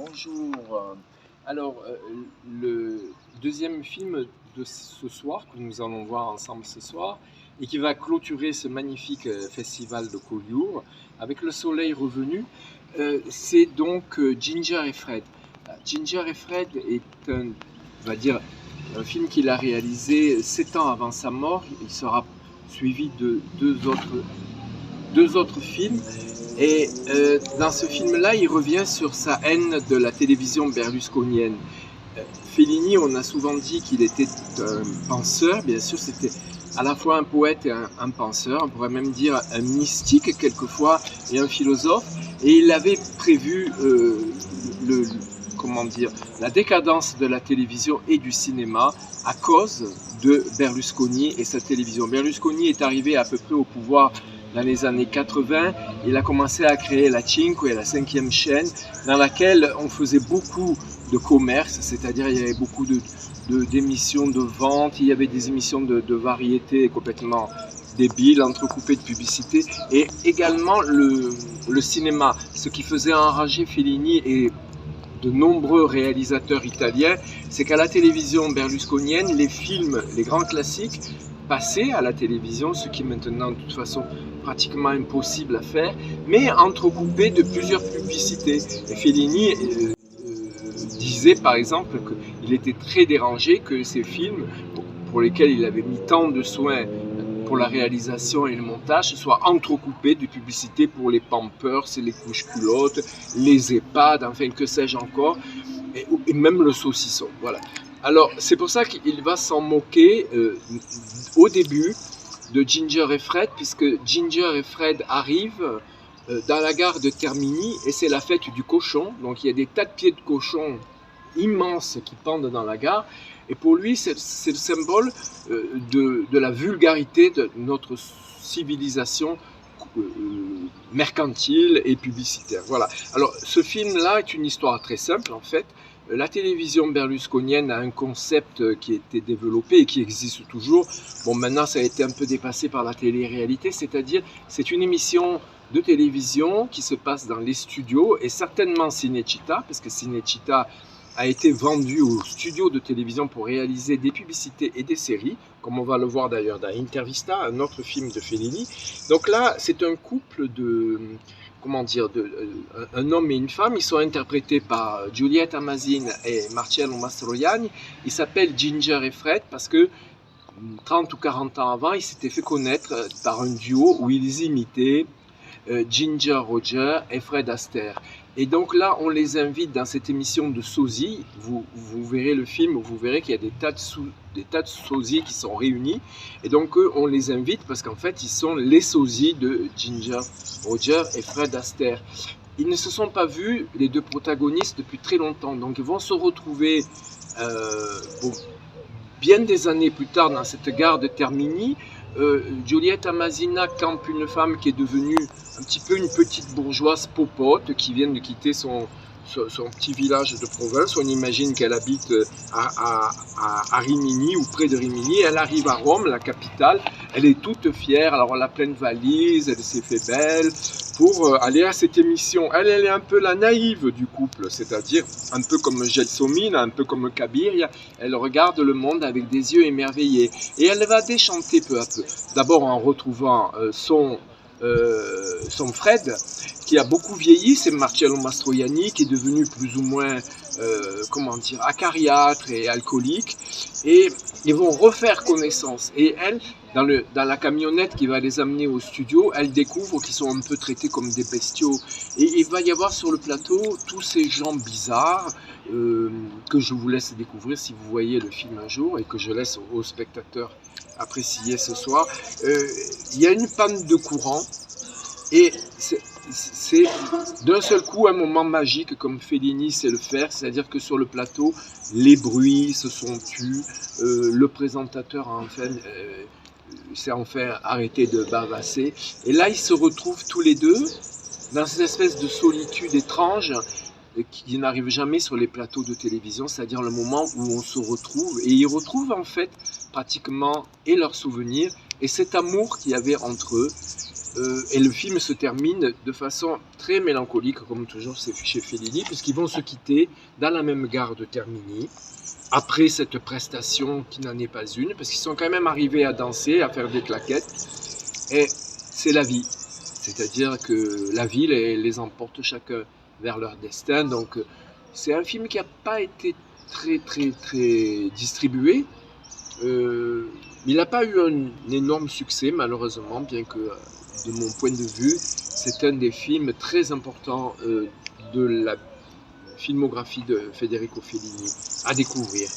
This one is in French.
Bonjour. Alors, le deuxième film de ce soir, que nous allons voir ensemble ce soir, et qui va clôturer ce magnifique festival de Collioure, avec le soleil revenu, c'est donc Ginger et Fred. Ginger et Fred est on va dire, un film qu'il a réalisé 7 ans avant sa mort. Il sera suivi de deux autres films. Et dans ce film-là, il revient sur sa haine de la télévision berlusconienne. Fellini, on a souvent dit qu'il était un penseur. Bien sûr, c'était à la fois un poète et un penseur. On pourrait même dire un mystique quelquefois et un philosophe. Et il avait prévu la décadence de la télévision et du cinéma à cause de Berlusconi et sa télévision. Berlusconi est arrivé à peu près au pouvoir dans les années 80, il a commencé à créer la Cinque, la 5e chaîne, dans laquelle on faisait beaucoup de commerce, c'est-à-dire il y avait beaucoup d'émissions de vente, il y avait des émissions de variété complètement débiles, entrecoupées de publicité, et également le cinéma, ce qui faisait enrager Fellini et de nombreux réalisateurs italiens, c'est qu'à la télévision berlusconienne, les films, les grands classiques, passaient à la télévision, ce qui est maintenant de toute façon pratiquement impossible à faire, mais entrecoupé de plusieurs publicités. Et Fellini disait par exemple qu'il était très dérangé que ces films, pour lesquels il avait mis tant de soins pour la réalisation et le montage, soient entrecoupés de publicités pour les Pampers, les couches-culottes, les EHPAD, enfin que sais-je encore, et même le saucisson. Voilà. Alors c'est pour ça qu'il va s'en moquer au début de Ginger et Fred, puisque Ginger et Fred arrivent dans la gare de Termini et c'est la fête du cochon. Donc il y a des tas de pieds de cochon immenses qui pendent dans la gare. Et pour lui, c'est le symbole de la vulgarité de notre civilisation mercantile et publicitaire. Voilà. Alors ce film-là est une histoire très simple en fait. La télévision berlusconienne a un concept qui a été développé et qui existe toujours. Bon, maintenant, ça a été un peu dépassé par la télé-réalité, c'est-à-dire c'est une émission de télévision qui se passe dans les studios et certainement Cinecittà, parce que Cinecittà a été vendu aux studios de télévision pour réaliser des publicités et des séries, comme on va le voir d'ailleurs dans Intervista, un autre film de Fellini. Donc là, c'est un couple un homme et une femme. Ils sont interprétés par Giulietta Masini et Marcello Mastroianni. Ils s'appellent Ginger et Fred parce que 30 ou 40 ans avant, ils s'étaient fait connaître par un duo où ils imitaient Ginger Rogers et Fred Astaire. Et donc là, on les invite dans cette émission de sosie. Vous verrez le film, vous verrez qu'il y a des tas de sosies qui sont réunis. Et donc, on les invite parce qu'en fait, ils sont les sosies de Ginger Rogers et Fred Astaire. Ils ne se sont pas vus, les deux protagonistes, depuis très longtemps. Donc, ils vont se retrouver bien des années plus tard dans cette gare de Termini. Giulietta Masina campe une femme qui est devenue un petit peu une petite bourgeoise popote qui vient de quitter son petit village de province. On imagine qu'elle habite à Rimini ou près de Rimini. Elle arrive à Rome, la capitale. Elle est toute fière. Alors elle a plein de valises, elle s'est fait belle pour aller à cette émission. Elle est un peu la naïve du couple, c'est-à-dire un peu comme Gelsomina, un peu comme Cabiria. Elle regarde le monde avec des yeux émerveillés et elle va déchanter peu à peu. D'abord en retrouvant son son Fred, qui a beaucoup vieilli, c'est Marcello Mastroianni, qui est devenu plus ou moins, comment dire, acariâtre et alcoolique, et ils vont refaire connaissance. Et elle, dans la camionnette qui va les amener au studio, elle découvre qu'ils sont un peu traités comme des bestiaux. Et il va y avoir sur le plateau tous ces gens bizarres que je vous laisse découvrir si vous voyez le film un jour et que je laisse aux spectateurs apprécier ce soir. Il y a une panne de courant et c'est d'un seul coup un moment magique comme Fellini sait le faire, c'est-à-dire que sur le plateau, les bruits se sont tus, le présentateur s'est enfin arrêté de bavasser, et là ils se retrouvent tous les deux dans cette espèce de solitude étrange qui n'arrive jamais sur les plateaux de télévision, c'est-à-dire le moment où on se retrouve, et ils retrouvent en fait pratiquement et leurs souvenirs et cet amour qu'il y avait entre eux. Et le film se termine de façon très mélancolique, comme toujours chez Fellini, puisqu'ils vont se quitter dans la même gare de Termini, après cette prestation qui n'en est pas une, parce qu'ils sont quand même arrivés à danser, à faire des claquettes, et c'est la vie. C'est-à-dire que la vie les emporte chacun vers leur destin. Donc c'est un film qui n'a pas été très distribué. Il n'a pas eu un énorme succès, malheureusement, bien que de mon point de vue, c'est un des films très importants de la filmographie de Federico Fellini à découvrir.